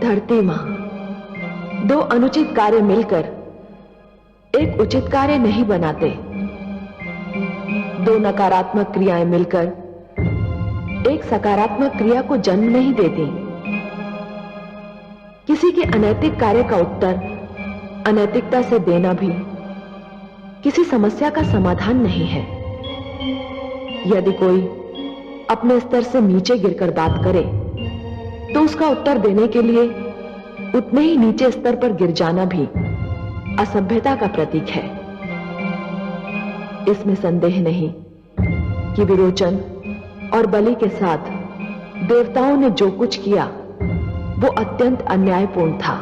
धरती मां, दो अनुचित कार्य मिलकर एक उचित कार्य नहीं बनाते। दो नकारात्मक क्रियाएं मिलकर एक सकारात्मक क्रिया को जन्म नहीं देती। किसी के अनैतिक कार्य का उत्तर अनैतिकता से देना भी किसी समस्या का समाधान नहीं है। यदि कोई अपने स्तर से नीचे गिरकर बात करे तो उसका उत्तर देने के लिए उतने ही नीचे स्तर पर गिर जाना भी असभ्यता का प्रतीक है। इसमें संदेह नहीं कि विरोचन और बलि के साथ देवताओं ने जो कुछ किया वो अत्यंत अन्यायपूर्ण था,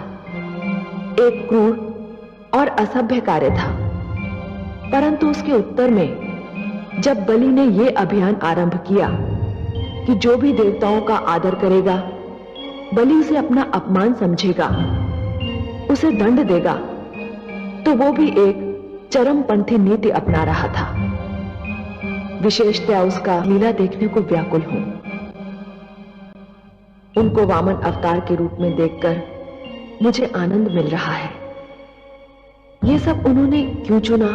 एक क्रूर और असभ्य कार्य था। परंतु उसके उत्तर में जब बलि ने यह अभियान आरंभ किया कि जो भी देवताओं का आदर करेगा बलि उसे अपना अपमान समझेगा, उसे दंड देगा, तो वो भी एक चरमपंथी नीति अपना रहा था। विशेषतया उसका लीला देखने को व्याकुल हूं। उनको वामन अवतार के रूप में देखकर मुझे आनंद मिल रहा है। ये सब उन्होंने क्यों चुना,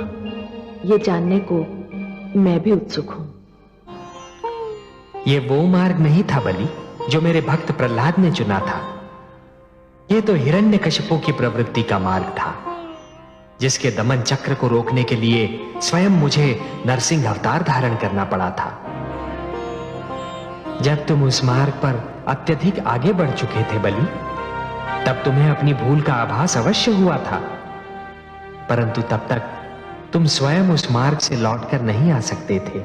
ये जानने को मैं भी उत्सुक हूं। ये वो मार्ग नहीं था बलि जो मेरे भक्त प्रहलाद ने चुना था। ये तो हिरण्यकशिपु की प्रवृत्ति का मार्ग था, जिसके दमन चक्र को रोकने के लिए स्वयं मुझे नरसिंह अवतार धारण करना पड़ा था। जब तुम उस मार्ग पर अत्यधिक आगे बढ़ चुके थे बलि, तब तुम्हें अपनी भूल का आभास अवश्य हुआ था, परंतु तब तक तुम स्वयं उस मार्ग से लौटकर नहीं आ सकते थे।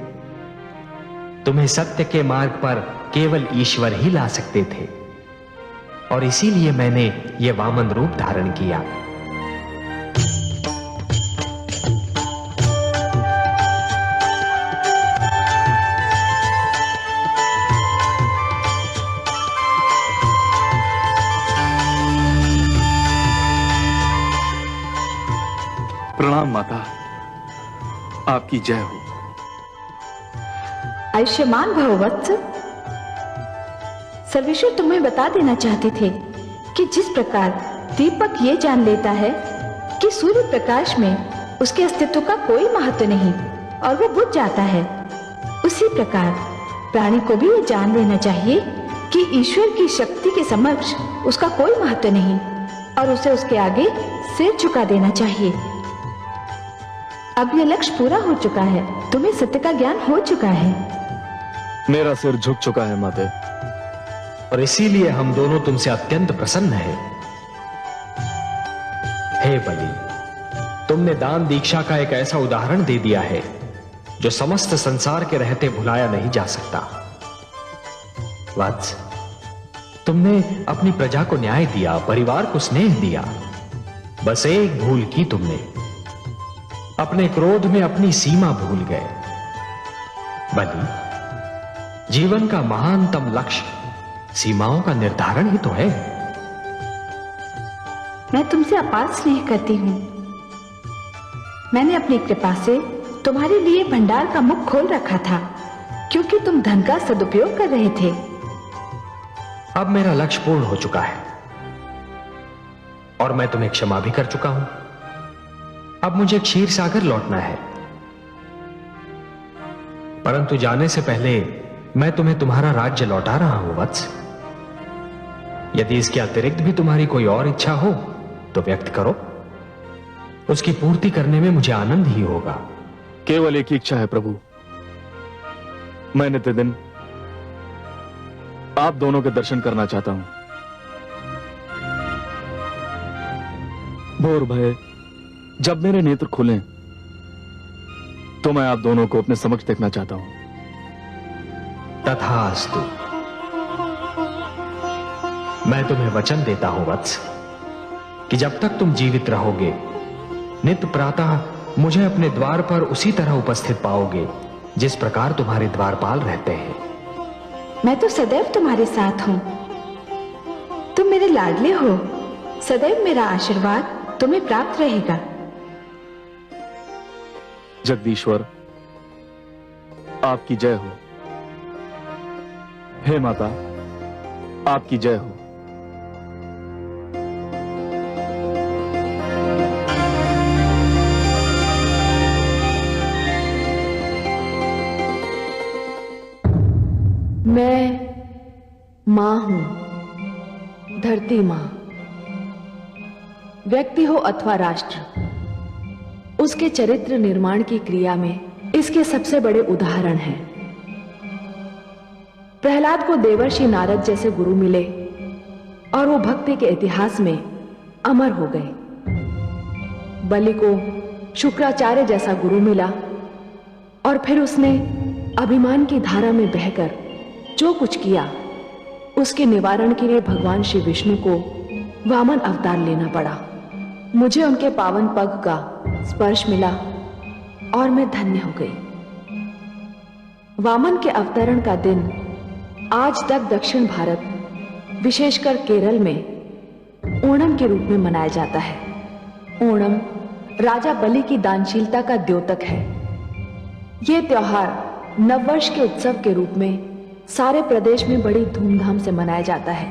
तुम्हें सत्य के मार्ग पर केवल ईश्वर ही ला सकते थे, और इसीलिए मैंने यह वामन रूप धारण किया। प्रणाम माता, आपकी जय हो। आयुष्मान भव वत्स। सर्वेश्वर तुम्हें बता देना चाहते थे कि जिस प्रकार दीपक ये जान लेता है कि सूर्य प्रकाश में उसके अस्तित्व का कोई महत्व नहीं और वो बुझ जाता है, उसी प्रकार प्राणी को भी ये जान लेना चाहिए कि ईश्वर की शक्ति के समक्ष उसका कोई महत्व नहीं और उसे उसके आगे सिर झुका देना चाहिए। अब यह लक्ष्य पूरा हो चुका है, तुम्हें सत्य का ज्ञान हो चुका है। मेरा सिर झुक चुका है माते, और इसीलिए हम दोनों तुमसे अत्यंत प्रसन्न हैं। हे बलि, तुमने दान दीक्षा का एक ऐसा उदाहरण दे दिया है जो समस्त संसार के रहते भुलाया नहीं जा सकता। वत्स, तुमने अपनी प्रजा को न्याय दिया, परिवार को स्नेह दिया। बस एक भूल की तुमने, अपने क्रोध में अपनी सीमा भूल गए। बलि, जीवन का महानतम लक्ष्य सीमाओं का निर्धारण ही तो है। मैं तुमसे अपार स्नेह करती हूं। मैंने अपनी कृपा से तुम्हारे लिए भंडार का मुख खोल रखा था, क्योंकि तुम धन का सदुपयोग कर रहे थे। अब मेरा लक्ष्य पूर्ण हो चुका है और मैं तुम्हें क्षमा भी कर चुका हूं। अब मुझे क्षीर सागर लौटना है, परंतु जाने से पहले मैं तुम्हें तुम्हारा राज्य लौटा रहा हूं वत्स। यदि इसके अतिरिक्त भी तुम्हारी कोई और इच्छा हो तो व्यक्त करो, उसकी पूर्ति करने में मुझे आनंद ही होगा। केवल एक ही इच्छा है प्रभु, मैं नित्यदिन आप दोनों के दर्शन करना चाहता हूं। भोर भय जब मेरे नेत्र खुलें तो मैं आप दोनों को अपने समक्ष देखना चाहता हूं। तथास्तु। मैं तुम्हें वचन देता हूं वत्स कि जब तक तुम जीवित रहोगे, नित्य प्रातः मुझे अपने द्वार पर उसी तरह उपस्थित पाओगे जिस प्रकार तुम्हारे द्वारपाल रहते हैं। मैं तो सदैव तुम्हारे साथ हूं। तुम मेरे लाडले हो, सदैव मेरा आशीर्वाद तुम्हें प्राप्त रहेगा। जगदीश्वर, आपकी जय हो। हे माता, आपकी जय हो। मैं मां हूं, धरती मां। व्यक्ति हो अथवा राष्ट्र, उसके चरित्र निर्माण की क्रिया में इसके सबसे बड़े उदाहरण हैं। प्रहलाद को देवर्षि नारद जैसे गुरु मिले और वो भक्ति के इतिहास में अमर हो गए। बलि को शुक्राचार्य जैसा गुरु मिला और फिर उसने अभिमान की धारा में बहकर जो कुछ किया, उसके निवारण के लिए भगवान श्री विष्णु को वामन अवतार लेना पड़ा। मुझे उनके पावन पग का स्पर्श मिला और मैं धन्य हो गई। वामन के अवतरण का दिन आज तक दक्षिण भारत, विशेषकर केरल में ओणम के रूप में मनाया जाता है। ओणम राजा बलि की दानशीलता का द्योतक है। यह त्योहार नववर्ष के उत्सव के रूप में सारे प्रदेश में बड़ी धूमधाम से मनाया जाता है।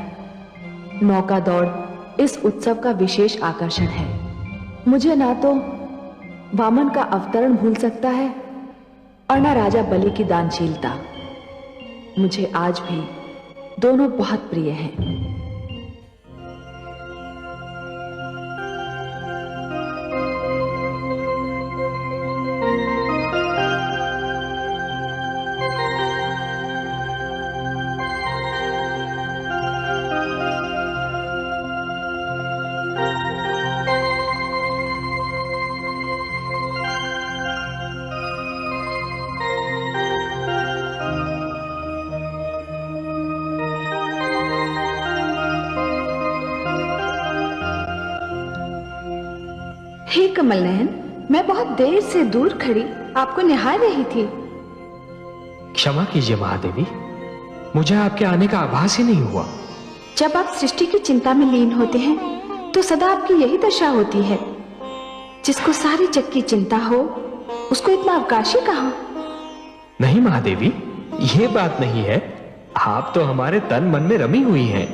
नौका दौड़ इस उत्सव का विशेष आकर्षण है। मुझे ना तो वामन का अवतरण भूल सकता है और ना राजा बलि की दानशीलता। मुझे आज भी दोनों बहुत प्रिय हैं। हे कमल नयन, मैं बहुत देर से दूर खड़ी आपको निहार रही थी। क्षमा कीजिए महादेवी, मुझे आपके आने का आभास ही नहीं हुआ। जब आप सृष्टि की चिंता में लीन होते हैं तो सदा आपकी यही दशा होती है। जिसको सारी जग की चिंता हो, उसको इतना अवकाश ही कहां। नहीं महादेवी, ये बात नहीं है। आप तो हमारे तन मन में रमी हुई हैं।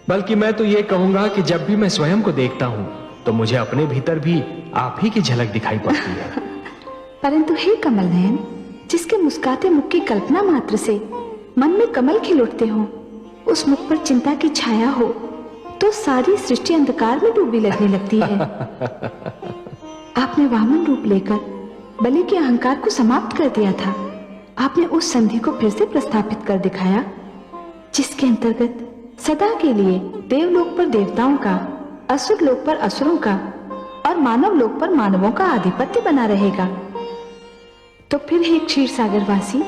बल्कि मैं तो ये कहूंगा कि जब भी मैं स्वयं को देखता हूं तो मुझे अपने भीतर भी आप ही की झलक दिखाई पड़ती है। परंतु हे कमल नयन, जिसके मुस्कुराते मुख की कल्पना मात्र से मन में कमल खिल उठते हो, उस मुख पर चिंता की छाया हो तो सारी सृष्टि अंधकार में डूबी लगने लगती है। आपने वामन रूप लेकर बलि के अहंकार को समाप्त कर दिया था। आपने उस संधि को फिर से प्रस्थापित कर दिखाया, जिसके अंतर्गत सदा के लिए देवलोक पर देवताओं का, असुर लोक पर असुरों का और मानव लोक पर मानवों का आधिपत्य बना रहेगा। तो फिर हे क्षीर सागरवासी,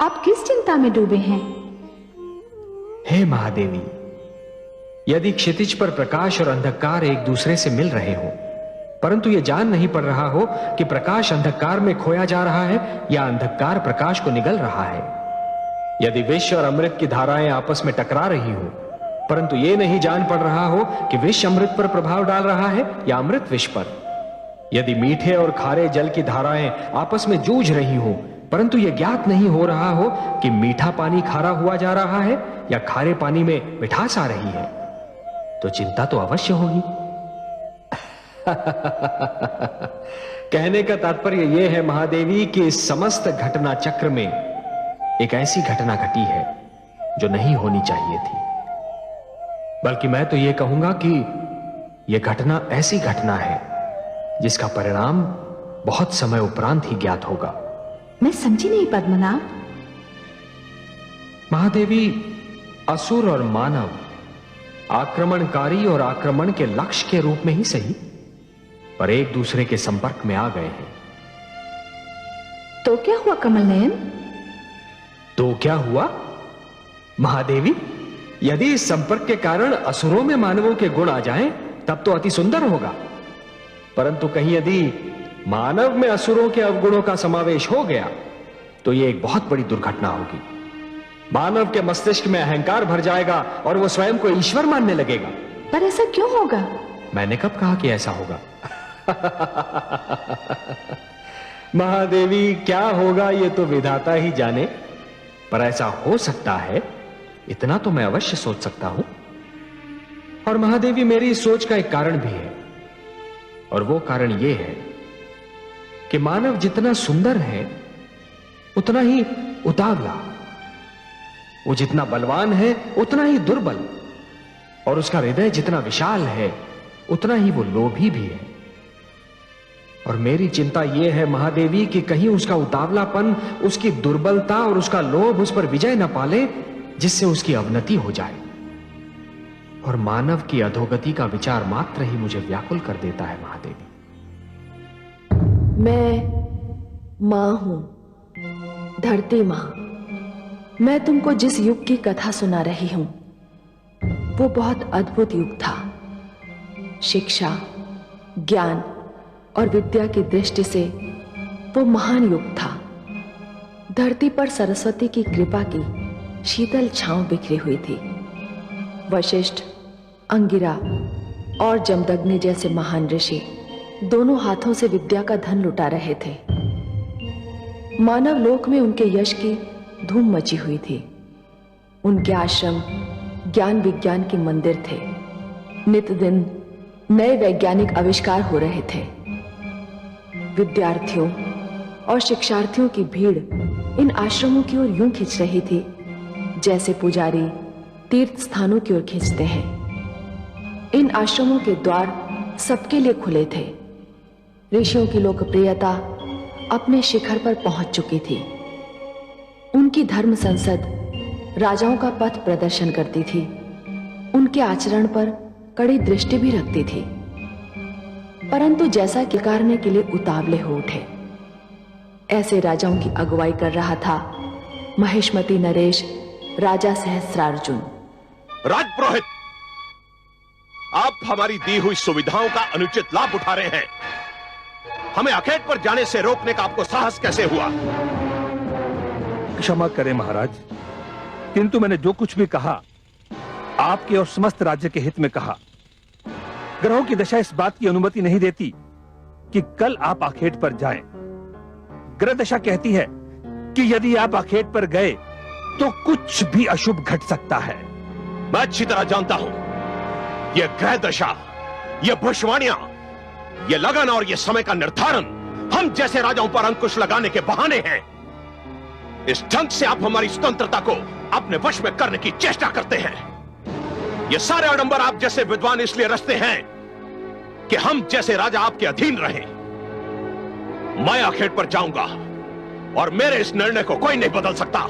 आप किस चिंता में डूबे हैं? हे महादेवी, यदि क्षितिज पर प्रकाश और अंधकार एक दूसरे से मिल रहे हो, परंतु यह जान नहीं पड़ रहा हो कि प्रकाश अंधकार में खोया जा रहा है या अंधकार प्रकाश को निगल रहा है, यदि विष और अमृत की धाराएं आपस में टकरा रही हो, परंतु यह नहीं जान पड़ रहा हो कि विष अमृत पर प्रभाव डाल रहा है या अमृत विष पर, यदि मीठे और खारे जल की धाराएं आपस में जूझ रही हो, परंतु यह ज्ञात नहीं हो रहा हो कि मीठा पानी खारा हुआ जा रहा है या खारे पानी में मिठास आ रही है, तो चिंता तो अवश्य होगी। कहने का तात्पर्य यह है महादेवी कि इस समस्त घटना चक्र में एक ऐसी घटना घटी है जो नहीं होनी चाहिए थी। बल्कि मैं तो यह कहूंगा कि यह घटना ऐसी घटना है जिसका परिणाम बहुत समय उपरांत ही ज्ञात होगा। मैं समझी नहीं पद्मनाभ। महादेवी, असुर और मानव आक्रमणकारी और आक्रमण के लक्ष्य के रूप में ही सही, पर एक दूसरे के संपर्क में आ गए हैं। तो क्या हुआ कमल नयन? तो क्या हुआ महादेवी? यदि इस संपर्क के कारण असुरों में मानवों के गुण आ जाएं, तब तो अति सुंदर होगा। परंतु कहीं यदि मानव में असुरों के अवगुणों का समावेश हो गया तो यह एक बहुत बड़ी दुर्घटना होगी। मानव के मस्तिष्क में अहंकार भर जाएगा और वो स्वयं को ईश्वर मानने लगेगा। पर ऐसा क्यों होगा? मैंने कब कहा कि ऐसा होगा? महादेवी, क्या होगा ये तो विधाता ही जाने, पर ऐसा हो सकता है इतना तो मैं अवश्य सोच सकता हूं। और महादेवी, मेरी इस सोच का एक कारण भी है, और वो कारण ये है कि मानव जितना सुंदर है उतना ही उतावला, वो जितना बलवान है उतना ही दुर्बल, और उसका हृदय जितना विशाल है उतना ही वो लोभी भी है। और मेरी चिंता यह है महादेवी कि कहीं उसका उतावलापन, उसकी दुर्बलता और उसका लोभ उस पर विजय न पाले, जिससे उसकी अवनति हो जाए। और मानव की अधोगति का विचार मात्र ही मुझे व्याकुल कर देता है महादेवी। मैं मां हूं, धरती मां। मैं तुमको जिस युग की कथा सुना रही हूं वो बहुत अद्भुत युग था। शिक्षा, ज्ञान और विद्या की दृष्टि से वो महान युग था। धरती पर सरस्वती की कृपा की शीतल छांव बिखरी हुई थी। वशिष्ठ, अंगिरा और जमदग्नि जैसे महान ऋषि दोनों हाथों से विद्या का धन लुटा रहे थे। मानव लोक में उनके यश की धूम मची हुई थी। उनके आश्रम ज्ञान विज्ञान के मंदिर थे। नित दिन नए वैज्ञानिक आविष्कार हो रहे थे। विद्यार्थियों और शिक्षार्थियों की भीड़ इन आश्रमों की ओर यूं खिंच रही थी जैसे पुजारी तीर्थ स्थानों की ओर खींचते हैं। इन आश्रमों के द्वार सबके लिए खुले थे। ऋषियों की लोकप्रियता अपने शिखर पर पहुंच चुकी थी। उनकी धर्म संसद राजाओं का पथ प्रदर्शन करती थी। उनके आचरण पर कड़ी दृष्टि भी रखती थी। परंतु जैसा कि करने के लिए उतावले हो उठे, ऐसे राजाओं की अगुवाई कर रहा था महेशमती नरेश राजा सहस्रार्जुन। राजपुरोहित, आप हमारी दी हुई सुविधाओं का अनुचित लाभ उठा रहे हैं। हमें अखेट पर जाने से रोकने का आपको साहस कैसे हुआ? क्षमा करें महाराज, किंतु मैंने जो कुछ भी कहा आपके और समस्त राज्य के हित में कहा। ग्रहों की दशा इस बात की अनुमति नहीं देती कि कल आप आखेट पर जाएं। ग्रह दशा कहती है कि यदि आप आखेट पर गए तो कुछ भी अशुभ घट सकता है। मैं अच्छी तरह जानता हूं, यह ग्रह दशा, यह भविष्यवाणियां, यह लगन और यह समय का निर्धारण हम जैसे राजाओं पर अंकुश लगाने के बहाने हैं। इस ढंग से आप हमारी स्वतंत्रता को अपने वश में करने की चेष्टा करते हैं। ये सारे आडंबर आप जैसे विद्वान इसलिए रचते हैं कि हम जैसे राजा आपके अधीन रहें। मैं आखेट पर जाऊंगा और मेरे इस निर्णय को कोई नहीं बदल सकता।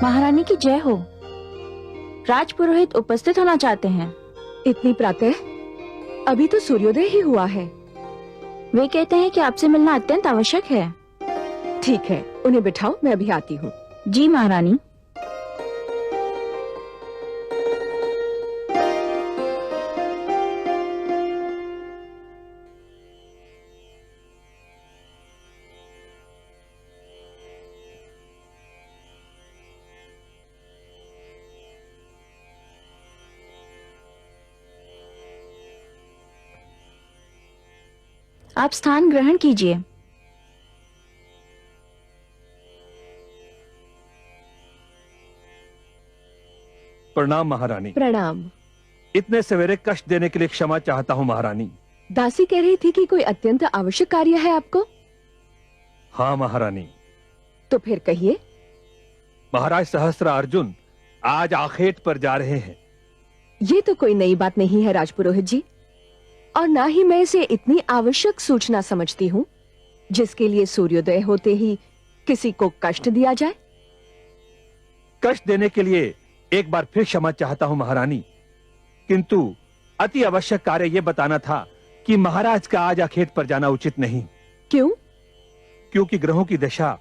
महारानी की जय हो। राजपुरोहित उपस्थित होना चाहते हैं। इतनी प्रातः? अभी तो सूर्योदय ही हुआ है। वे कहते हैं कि आपसे मिलना अत्यंत आवश्यक है। ठीक है, उन्हें बिठाओ, मैं अभी आती हूँ। जी महारानी। आप स्थान ग्रहण कीजिए। प्रणाम महारानी। प्रणाम। इतने सवेरे कष्ट देने के लिए क्षमा चाहता हूँ महारानी। दासी कह रही थी कि कोई अत्यंत आवश्यक कार्य है आपको। हाँ महारानी। तो फिर कहिए। महाराज सहस्रार्जुन आज आखेट पर जा रहे हैं। ये तो कोई नई बात नहीं है राजपुरोहित जी, और ना ही मैं इसे इतनी आवश्यक सूचना समझती हूँ जिसके लिए सूर्योदय होते ही किसी को कष्ट दिया जाए। कष्ट देने के लिए एक बार फिर क्षमा चाहता हूँ महारानी, किंतु अति आवश्यक कार्य यह बताना था कि महाराज का आज आखेट पर जाना उचित नहीं। क्यों? क्योंकि ग्रहों की दशा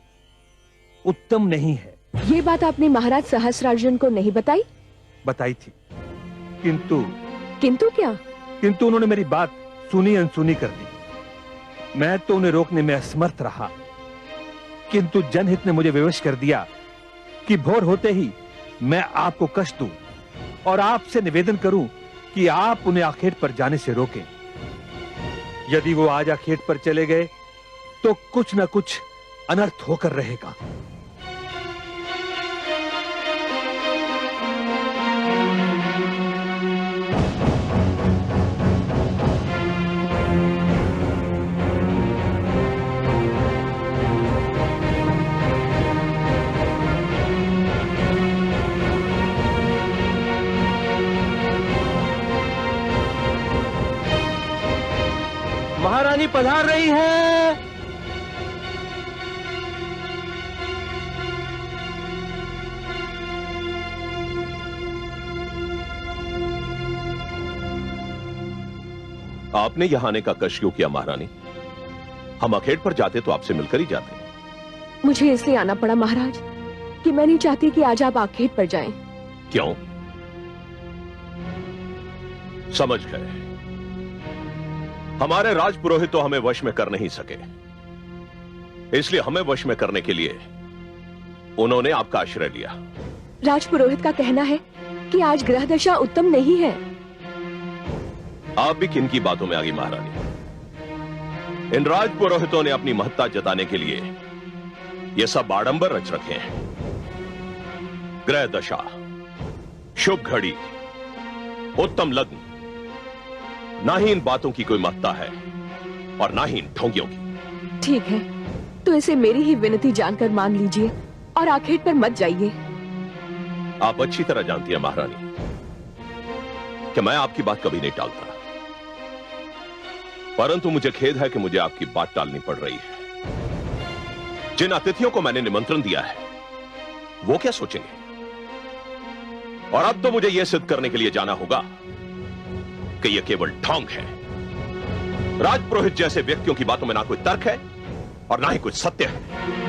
उत्तम नहीं है। ये बात आपने महाराज सहस्रार्जुन को नहीं बताई? बताई थी, किंतु क्या? किंतु उन्होंने मेरी बात सुनी अनसुनी कर दी। मैं तो उन्हें रोकने में असमर्थ रहा, किंतु जनहित ने मुझे विवश कर दिया कि भोर होते ही मैं आपको कष्ट दूं और आपसे निवेदन करूं कि आप उन्हें आखेट पर जाने से रोकें। यदि वो आज आखेट पर चले गए तो कुछ न कुछ अनर्थ होकर रहेगा। महारानी पधार रही हैं। आपने यहां आने का कष्ट क्यों किया महारानी? हम अखेट पर जाते तो आपसे मिलकर ही जाते। मुझे इसलिए आना पड़ा महाराज कि मैं नहीं चाहती कि आज आप आखेट पर जाएं। क्यों? समझ गए। हमारे राजपुरोहित तो हमें वश में कर नहीं सके, इसलिए हमें वश में करने के लिए उन्होंने आपका आश्रय लिया। राजपुरोहित का कहना है कि आज ग्रह दशा उत्तम नहीं है। आप भी किन की बातों में आ गई महारानी? इन राजपुरोहितों ने अपनी महत्ता जताने के लिए ये सब आडंबर रच रखे हैं। ग्रह दशा, शुभ घड़ी, उत्तम लग्न, ना ही इन बातों की कोई महत्ता है और ना ही इन ढोंगियों की। ठीक है, तो इसे मेरी ही विनती जानकर मान लीजिए और आखेट पर मत जाइए। आप अच्छी तरह जानती हैं महारानी कि मैं आपकी बात कभी नहीं टालता, परंतु मुझे खेद है कि मुझे आपकी बात टालनी पड़ रही है। जिन अतिथियों को मैंने निमंत्रण दिया है वो क्या सोचेंगे? और अब तो मुझे यह सिद्ध करने के लिए जाना होगा कि यह केवल ढोंग है। राजपुरोहित जैसे व्यक्तियों की बातों में ना कोई तर्क है और ना ही कुछ सत्य है।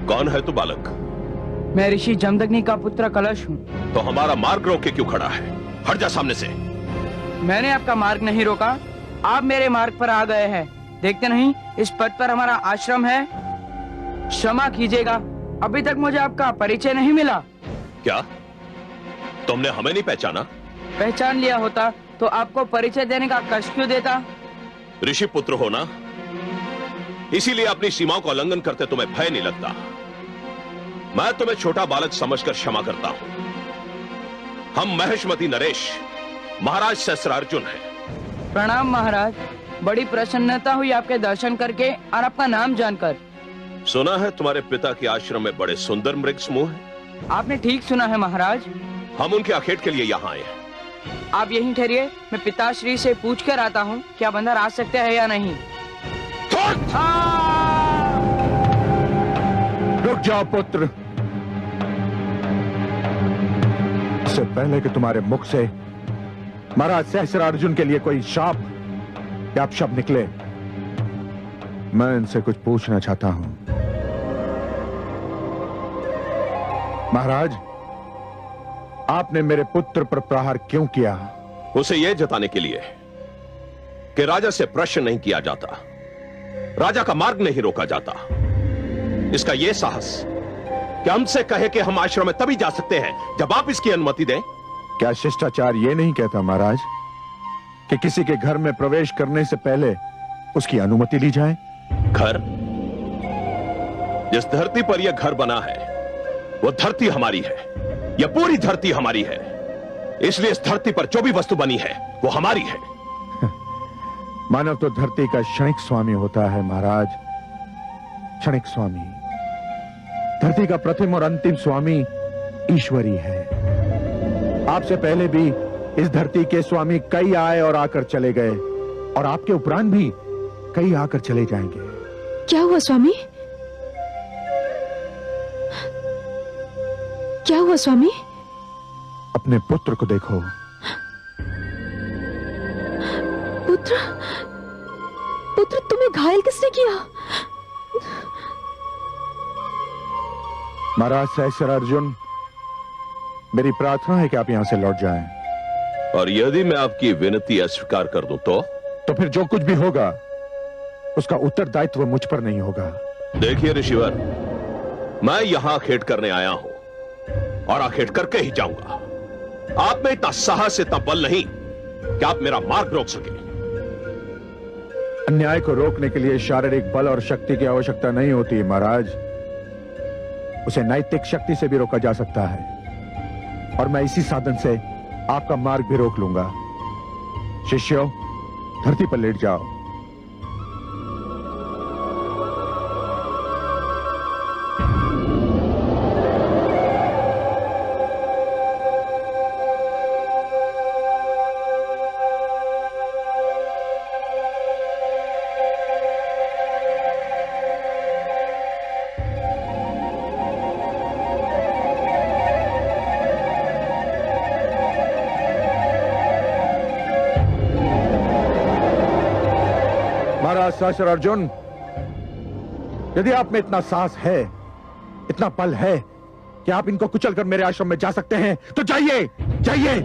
कौन है तू बालक? मैं ऋषि जमदग्नि का पुत्र कलश हूँ। तो हमारा मार्ग रोक के क्यों खड़ा है? हट जा सामने से। मैंने आपका मार्ग नहीं रोका, आप मेरे मार्ग पर आ गए हैं। देखते नहीं इस पद पर हमारा आश्रम है। क्षमा कीजिएगा, अभी तक मुझे आपका परिचय नहीं मिला। क्या तुमने हमें नहीं पहचाना? पहचान लिया होता तो आपको परिचय देने का कष्ट क्यों देता? ऋषि पुत्र हो ना, इसीलिए अपनी सीमाओं का उल्लंघन करते तुम्हें भय नहीं लगता। मैं तुम्हें छोटा बालक समझकर क्षमा करता हूं। हम महेशमती नरेश महाराज सहस्त्रार्जुन हैं। प्रणाम महाराज, बड़ी प्रसन्नता हुई आपके दर्शन करके और आपका नाम जानकर। सुना है तुम्हारे पिता के आश्रम में बड़े सुंदर मृग समूह हैं। आपने ठीक सुना है महाराज। हम उनके आखेट के लिए यहाँ आए हैं। आप यहीं ठहरिए, मैं पिताश्री से पूछ कर आता हूँ क्या बंदर आ सकते हैं या नहीं। रुक जाओ पुत्र। इससे पहले कि तुम्हारे मुख से महाराज सहस्रार्जुन के लिए कोई शाप या अपशब्द निकले, मैं इनसे कुछ पूछना चाहता हूं। महाराज, आपने मेरे पुत्र पर प्रहार क्यों किया? उसे यह जताने के लिए कि राजा से प्रश्न नहीं किया जाता, राजा का मार्ग नहीं रोका जाता। इसका यह साहस कि हमसे कहे कि हम आश्रम में तभी जा सकते हैं जब आप इसकी अनुमति दें। क्या शिष्टाचार यह नहीं कहता महाराज कि किसी के घर में प्रवेश करने से पहले उसकी अनुमति ली जाए? घर? जिस धरती पर यह घर बना है वो धरती हमारी है, यह पूरी धरती हमारी है। इसलिए इस धरती पर जो भी वस्तु बनी है वो हमारी है। मानव तो धरती का क्षणिक स्वामी होता है महाराज, क्षणिक स्वामी। धरती का प्रथम और अंतिम स्वामी ईश्वरी है। आपसे पहले भी इस धरती के स्वामी कई आए और आकर चले गए, और आपके उपरांत भी कई आकर चले जाएंगे। क्या हुआ स्वामी? क्या हुआ स्वामी? अपने पुत्र को देखो। पुत्र? पुत्र तुम्हें घायल किसने किया? महाराज सहस्रार्जुन, मेरी प्रार्थना है कि आप यहां से लौट जाएं। और यदि मैं आपकी विनती अस्वीकार कर दूं तो फिर जो कुछ भी होगा उसका उत्तरदायित्व मुझ पर नहीं होगा। देखिए ऋषिवर, मैं यहां आखेट करने आया हूं और आखेट करके ही जाऊंगा। आप में इतना साहस, इतना बल नहीं कि आप मेरा मार्ग रोक सके। अन्याय को रोकने के लिए शारीरिक बल और शक्ति की आवश्यकता नहीं होती महाराज, उसे नैतिक शक्ति से भी रोका जा सकता है, और मैं इसी साधन से आपका मार्ग भी रोक लूंगा। शिष्यों, धरती पर लेट जाओ। महाराज सहस्रार्जुन, यदि आप में इतना साहस है, इतना बल है कि आप इनको कुचलकर मेरे आश्रम में जा सकते हैं, तो जाइए, जाइए।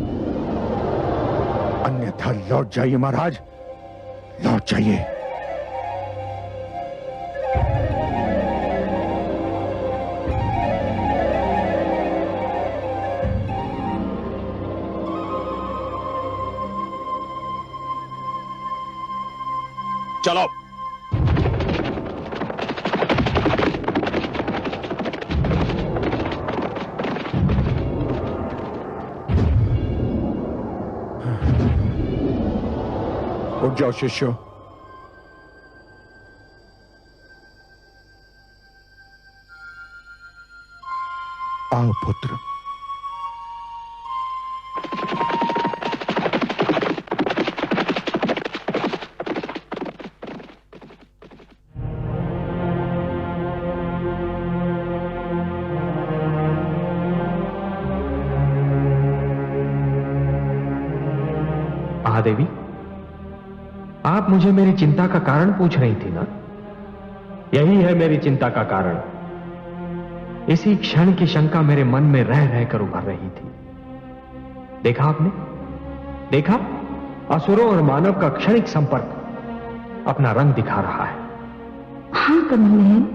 अन्यथा लौट जाइए महाराज, लौट जाइए। चलो। उठ जाओ शिष्यों। आओ पुत्र। महादेवी, आप मुझे मेरी चिंता का कारण पूछ रही थी ना? यही है मेरी चिंता का कारण। इसी क्षण की शंका मेरे मन में रह रहकर उभर रही थी। देखा आपने? देखा? असुरों और मानव का क्षणिक संपर्क अपना रंग दिखा रहा है। हाँ कमल नयन,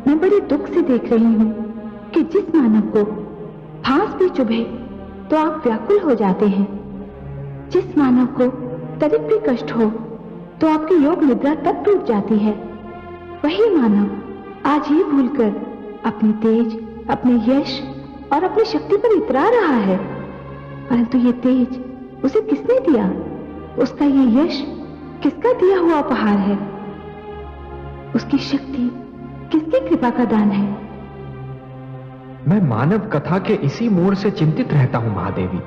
मैं बड़े दुख से देख रही हूँ कि जिस मानव को फांस भी चुभे तो आप व्याकुल हो जाते हैं, जिस मानव को तनिक भी कष्ट हो तो आपकी योग निद्रा तक टूट जाती है, वही मानव आज ये भूलकर अपनी तेज, अपने यश और अपनी शक्ति पर इतरा रहा है। परंतु ये तेज उसे किसने दिया? उसका ये यश किसका दिया हुआ उपहार है? उसकी शक्ति किसकी कृपा का दान है? मैं मानव कथा के इसी मोड़ से चिंतित रहता हूं महादेवी।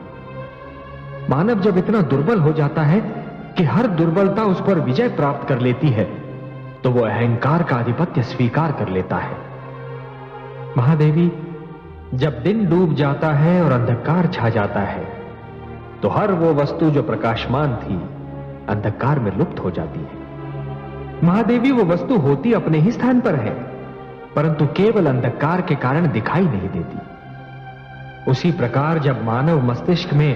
मानव जब इतना दुर्बल हो जाता है कि हर दुर्बलता उस पर विजय प्राप्त कर लेती है, तो वो अहंकार का आधिपत्य स्वीकार कर लेता है। महादेवी, जब दिन डूब जाता है और अंधकार छा जाता है तो हर वो वस्तु जो प्रकाशमान थी अंधकार में लुप्त हो जाती है। महादेवी, वो वस्तु होती अपने ही स्थान पर है, परंतु केवल अंधकार के कारण दिखाई नहीं देती। उसी प्रकार जब मानव मस्तिष्क में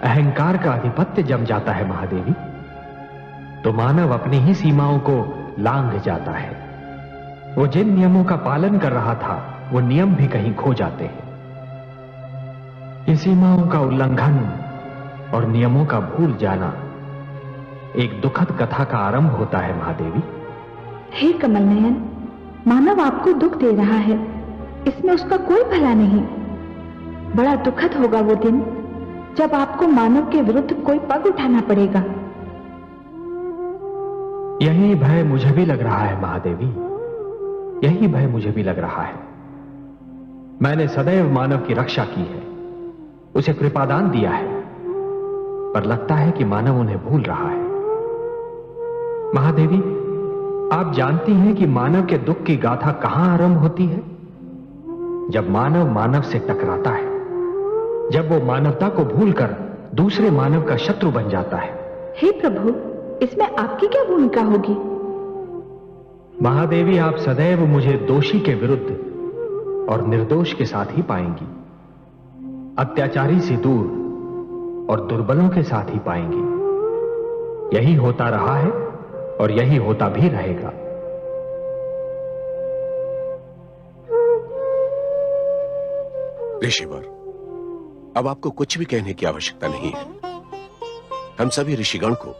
अहंकार का आधिपत्य जम जाता है महादेवी, तो मानव अपनी ही सीमाओं को लांघ जाता है। वो जिन नियमों का पालन कर रहा था वो नियम भी कहीं खो जाते हैं। इन सीमाओं का उल्लंघन और नियमों का भूल जाना एक दुखद कथा का आरंभ होता है महादेवी। हे कमल नयन, मानव आपको दुख दे रहा है, इसमें उसका कोई भला नहीं। बड़ा दुखद होगा वो दिन जब आपको मानव के विरुद्ध कोई पग उठाना पड़ेगा। यही भय मुझे भी लग रहा है महादेवी, यही भय मुझे भी लग रहा है। मैंने सदैव मानव की रक्षा की है, उसे कृपादान दिया है, पर लगता है कि मानव उन्हें भूल रहा है। महादेवी, आप जानती हैं कि मानव के दुख की गाथा कहां आरंभ होती है? जब मानव मानव से टकराता है, जब वो मानवता को भूलकर दूसरे मानव का शत्रु बन जाता है। हे प्रभु, इसमें आपकी क्या भूमिका होगी? महादेवी, आप सदैव मुझे दोषी के विरुद्ध और निर्दोष के साथ ही पाएंगी, अत्याचारी से दूर और दुर्बलों के साथ ही पाएंगी। यही होता रहा है और यही होता भी रहेगा। ऋषिवर, अब आपको कुछ भी कहने की आवश्यकता नहीं है। हम सभी ऋषिगण को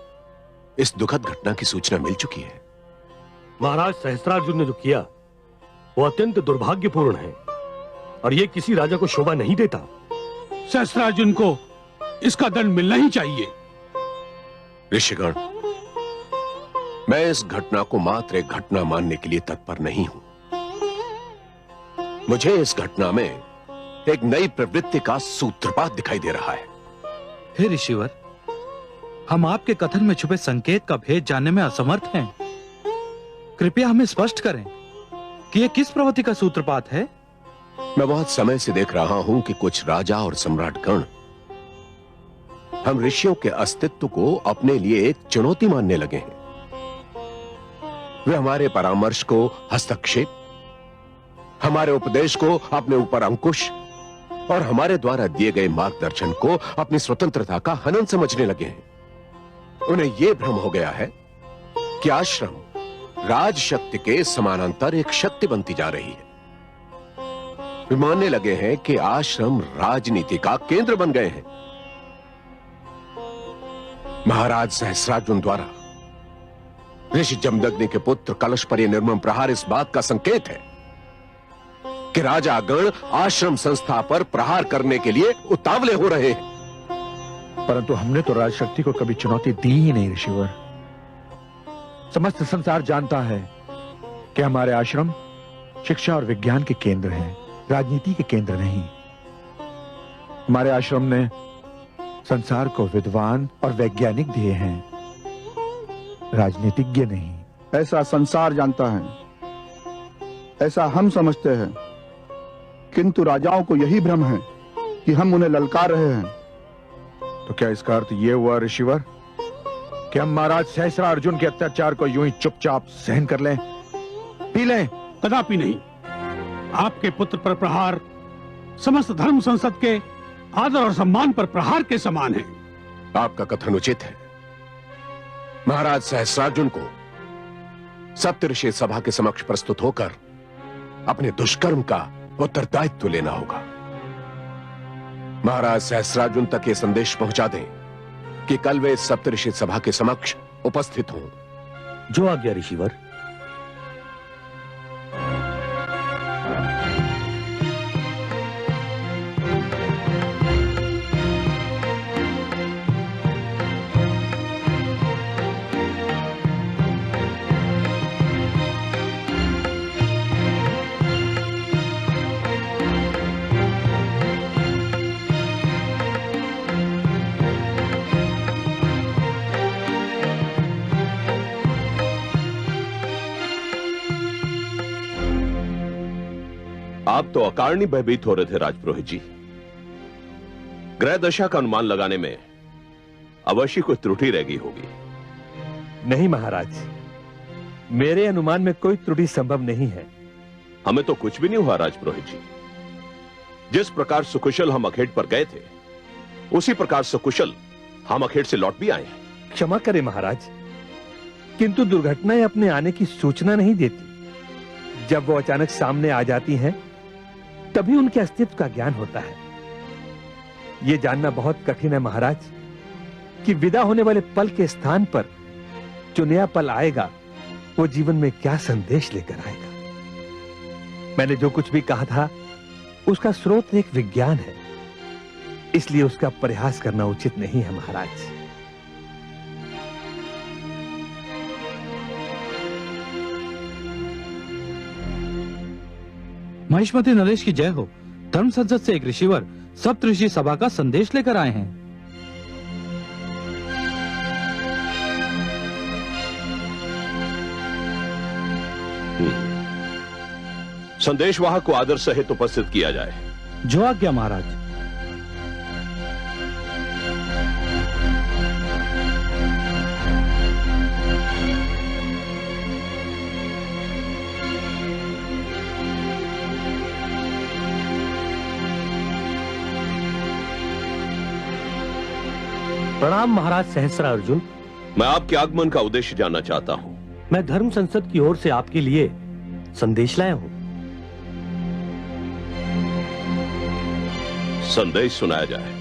इस दुखद घटना की सूचना मिल चुकी है। महाराज सहस्त्रार्जुन ने जो किया वो अत्यंत दुर्भाग्यपूर्ण है और ये किसी राजा को शोभा नहीं देता। सहस्त्रार्जुन को इसका दंड मिलना ही चाहिए। ऋषिगण, मैं इस घटना को मात्र एक घटना मानने के लिए तत्पर नहीं हूं। मुझे इस घटना में एक नई प्रवृत्ति का सूत्रपात दिखाई दे रहा है। हे ऋषिवर, हम आपके कथन में छुपे संकेत का भेद जानने में असमर्थ हैं। कृपया हमें स्पष्ट करें कि यह किस प्रवृत्ति का सूत्रपात है। मैं बहुत समय से देख रहा हूं कि कुछ राजा और सम्राटगण हम ऋषियों के अस्तित्व को अपने लिए एक चुनौती मानने लगे हैं। वे हमारे परामर्श को हस्तक्षेप, हमारे उपदेश को अपने ऊपर अंकुश और हमारे द्वारा दिए गए मार्गदर्शन को अपनी स्वतंत्रता का हनन समझने लगे हैं। उन्हें यह भ्रम हो गया है कि आश्रम राज शक्ति के समानांतर एक शक्ति बनती जा रही है। वे मानने लगे हैं कि आश्रम राजनीति का केंद्र बन गए हैं। महाराज सहस्रार्जुन द्वारा ऋषि जमदग्नि के पुत्र कलश पर यह निर्मम प्रहार इस बात का संकेत है कि राजागण आश्रम संस्था पर प्रहार करने के लिए उतावले हो रहे हैं। परंतु हमने तो राजशक्ति को कभी चुनौती दी ही नहीं ऋषिवर। समस्त संसार जानता है कि हमारे आश्रम शिक्षा और विज्ञान के केंद्र हैं, राजनीति के केंद्र नहीं। हमारे आश्रम ने संसार को विद्वान और वैज्ञानिक दिए हैं, राजनीतिज्ञ नहीं। ऐसा संसार जानता है, ऐसा हम समझते हैं, किंतु राजाओं को यही भ्रम है कि हम उन्हें ललकार रहे हैं। तो क्या इसका अर्थ यह हुआ ऋषिवर कि हम महाराज सहस्रार्जुन के अत्याचार को यूं ही चुपचाप सहन कर लें, पी लें? कदापि नहीं। आपके पुत्र पर प्रहार समस्त धर्म संसद के आदर और सम्मान पर प्रहार के समान है। आपका कथन उचित है। महाराज सहस्रार्जुन को सप्तऋषि सभा के समक्ष प्रस्तुत होकर अपने दुष्कर्म का उत्तरदायित्व लेना होगा। महाराज सहस्रार्जुन तक ये संदेश पहुंचा दें कि कल वे सप्तऋषि सभा के समक्ष उपस्थित हों। जो आज्ञा ऋषिवर। आप तो अकारणीय भयभीत हो रहे थे राजपुरोहित जी। ग्रह दशा का अनुमान लगाने में अवश्य कोई त्रुटि रह गई होगी। नहीं महाराज, मेरे अनुमान में कोई त्रुटि संभव नहीं है। हमें तो कुछ भी नहीं हुआ राजपुरोहित जी। जिस प्रकार सुकुशल हम अखेट पर गए थे, उसी प्रकार सुकुशल हम अखेट से लौट भी आए हैं। क्षमा करें महाराज, किंतु दुर्घटनाएं अपने आने की सूचना नहीं देती। जब वो अचानक सामने आ जाती हैं, तभी उनके अस्तित्व का ज्ञान होता है। यह जानना बहुत कठिन है महाराज कि विदा होने वाले पल के स्थान पर जो नया पल आएगा, वो जीवन में क्या संदेश लेकर आएगा। मैंने जो कुछ भी कहा था, उसका स्रोत एक विज्ञान है, इसलिए उसका प्रयास करना उचित नहीं है महाराज। महिष्मती नरेश की जय हो। धर्म संसद से एक ऋषिवर सप्तऋषि सभा का संदेश लेकर आए हैं। संदेशवाहक को आदर सहित उपस्थित किया जाए। जो आज्ञा महाराज। प्रणाम महाराज सहस्रा अर्जुन। मैं आपके आगमन का उद्देश्य जानना चाहता हूं। मैं धर्म संसद की ओर से आपके लिए संदेश लाया हूं। संदेश सुनाया जाए।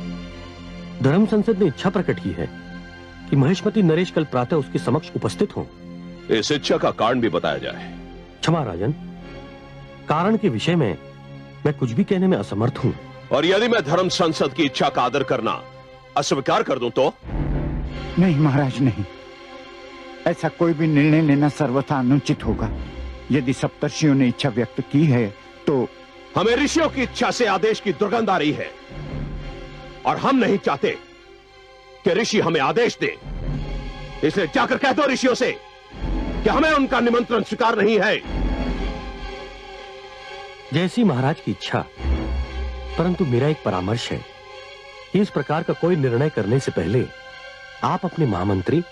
धर्म संसद ने इच्छा प्रकट की है कि महिष्मती नरेश कल प्रातः उसके समक्ष उपस्थित हों। इस इच्छा का कारण भी बताया जाए। क्षमा राजन, कारण के विषय में मैं कुछ भी कहने में असमर्थ हूं। और यदि मैं धर्म संसद की इच्छा का आदर करना अस्वीकार कर दूं तो? नहीं महाराज, नहीं। ऐसा कोई भी निर्णय लेना सर्वथा अनुचित होगा। यदि सप्तर्षियों ने इच्छा व्यक्त की है तो हमें ऋषियों की इच्छा से आदेश की दुर्गंध आ रही है, और हम नहीं चाहते कि ऋषि हमें आदेश दे। इसलिए जाकर कह दो ऋषियों से कि हमें उनका निमंत्रण स्वीकार नहीं है। जैसी महाराज की इच्छा, परंतु मेरा एक परामर्श है कि इस प्रकार का कोई निर्णय करने से पहले आप अपने महामंत्री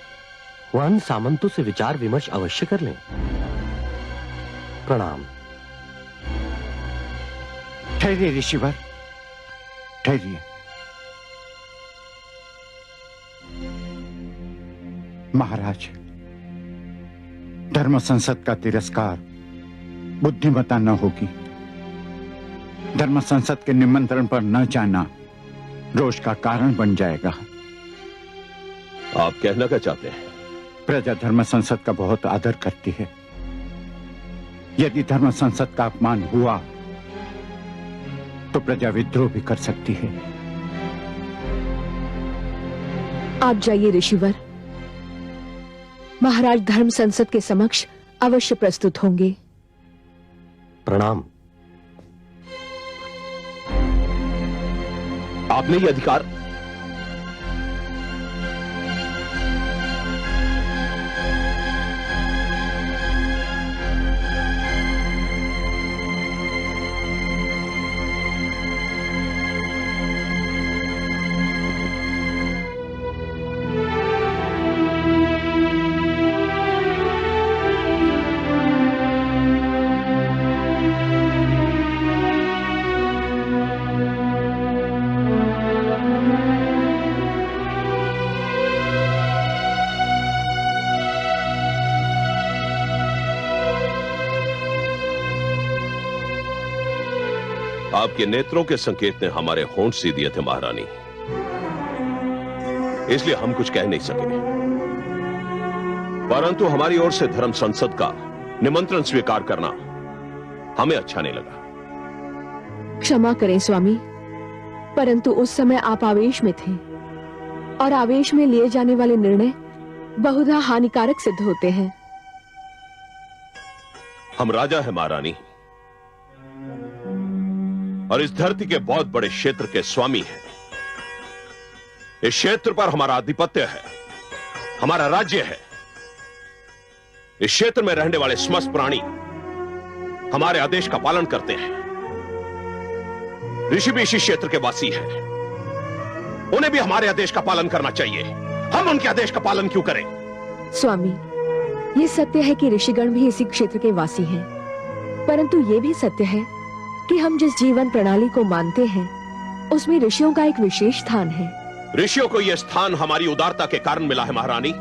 व अन्य सामंतों से विचार विमर्श अवश्य कर लें। प्रणाम। ठहरिए ऋषिवर, ठहरिए। महाराज, धर्म संसद का तिरस्कार बुद्धिमता न होगी। धर्म संसद के निमंत्रण पर न जाना रोष का कारण बन जाएगा। आप कहना क्या चाहते हैं? प्रजा धर्म संसद का बहुत आदर करती है। यदि धर्म संसद का अपमान हुआ तो प्रजा विद्रोह भी कर सकती है। आप जाइए ऋषिवर, महाराज धर्म संसद के समक्ष अवश्य प्रस्तुत होंगे। प्रणाम। आपने ये अधिकार? आपके नेत्रों के संकेत ने हमारे होंठ सी दिए थे महारानी, इसलिए हम कुछ कह नहीं सके। परंतु हमारी ओर से धर्म संसद का निमंत्रण स्वीकार करना हमें अच्छा नहीं लगा। क्षमा करें स्वामी, परंतु उस समय आप आवेश में थे, और आवेश में लिए जाने वाले निर्णय बहुधा हानिकारक सिद्ध होते हैं। हम राजा है महारानी, और इस धरती के बहुत बड़े क्षेत्र के स्वामी हैं। इस क्षेत्र पर हमारा आधिपत्य है, हमारा राज्य है। इस क्षेत्र में रहने वाले समस्त प्राणी हमारे आदेश का पालन करते हैं। ऋषि भी इसी क्षेत्र के वासी हैं। उन्हें भी हमारे आदेश का पालन करना चाहिए। हम उनके आदेश का पालन क्यों करें? स्वामी, ये सत्य है कि ऋषिगण भी इसी क्षेत्र के वासी हैं, परंतु ये भी सत्य है कि हम जिस जीवन प्रणाली को मानते हैं उसमें ऋषियों का एक विशेष स्थान है। ऋषियों को यह स्थान हमारी उदारता के कारण मिला है महारानी।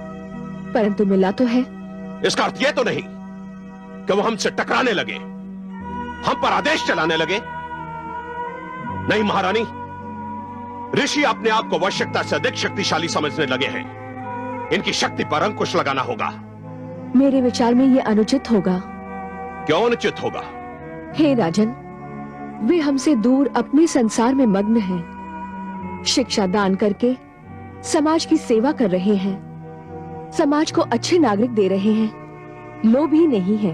परंतु मिला तो है। इसका अर्थ यह तो नहीं कि वो हमसे टकराने लगे, हम पर आदेश चलाने लगे। नहीं महारानी, ऋषि अपने आप को आवश्यकता से अधिक शक्तिशाली समझने लगे हैं। इनकी शक्ति पर अंकुश लगाना होगा। मेरे विचार में ये अनुचित होगा। क्यों अनुचित होगा? हे राजन, वे हमसे दूर अपने संसार में मग्न हैं। शिक्षा दान करके समाज की सेवा कर रहे हैं, समाज को अच्छे नागरिक दे रहे हैं, लोभी नहीं है।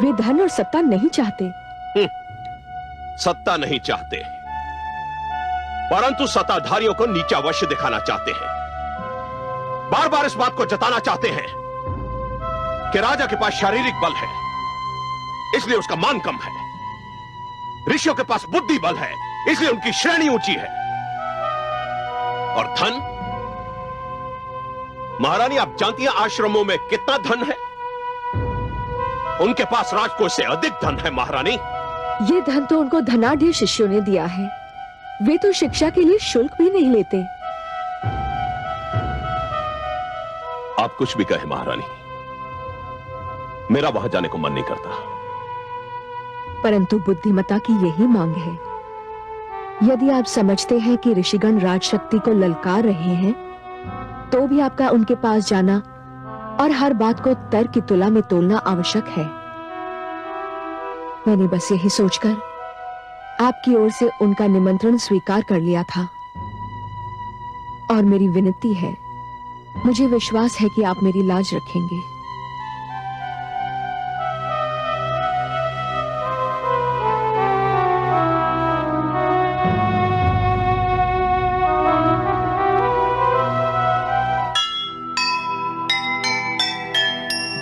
वे धन और सत्ता नहीं चाहते। सत्ता नहीं चाहते, परंतु सत्ताधारियों को नीचा अवश्य दिखाना चाहते हैं। बार बार इस बात को जताना चाहते हैं कि राजा के पास शारीरिक बल है, इसलिए उसका मान कम है। ऋषियों के पास बुद्धि बल है, इसलिए उनकी श्रेणी ऊंची है। और धन, महारानी आप जानती हैं आश्रमों में कितना धन है? उनके पास राजकोष से अधिक धन है महारानी। ये धन तो उनको धनाढ़ शिष्यों ने दिया है। वे तो शिक्षा के लिए शुल्क भी नहीं लेते। आप कुछ भी कहें महारानी, मेरा वहां जाने को मन नहीं करता। परंतु बुद्धिमता की यही मांग है। यदि आप समझते हैं कि ऋषिगण राजशक्ति को ललकार रहे हैं, तो भी आपका उनके पास जाना और हर बात को तर्क की तुला में तोलना आवश्यक है। मैंने बस यही सोचकर आपकी ओर से उनका निमंत्रण स्वीकार कर लिया था। और मेरी विनती है, मुझे विश्वास है कि आप मेरी लाज रखेंगे।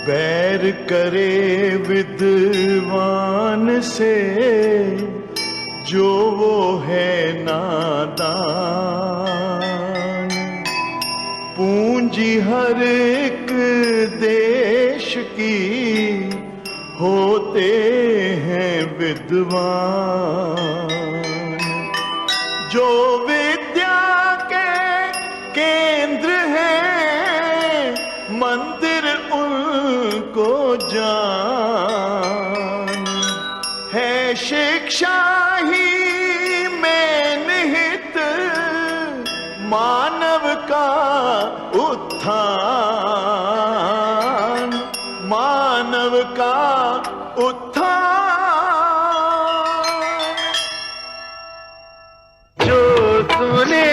बैर करे विद्वान से जो वो है नादान। पूंजी हर एक देश की होते हैं विद्वान। जो विद्या के केंद्र हैं, मंदिर उनको जान है। शिक्षा ही में निहित मानव का उत्थान, मानव का उत्थान। जो सुने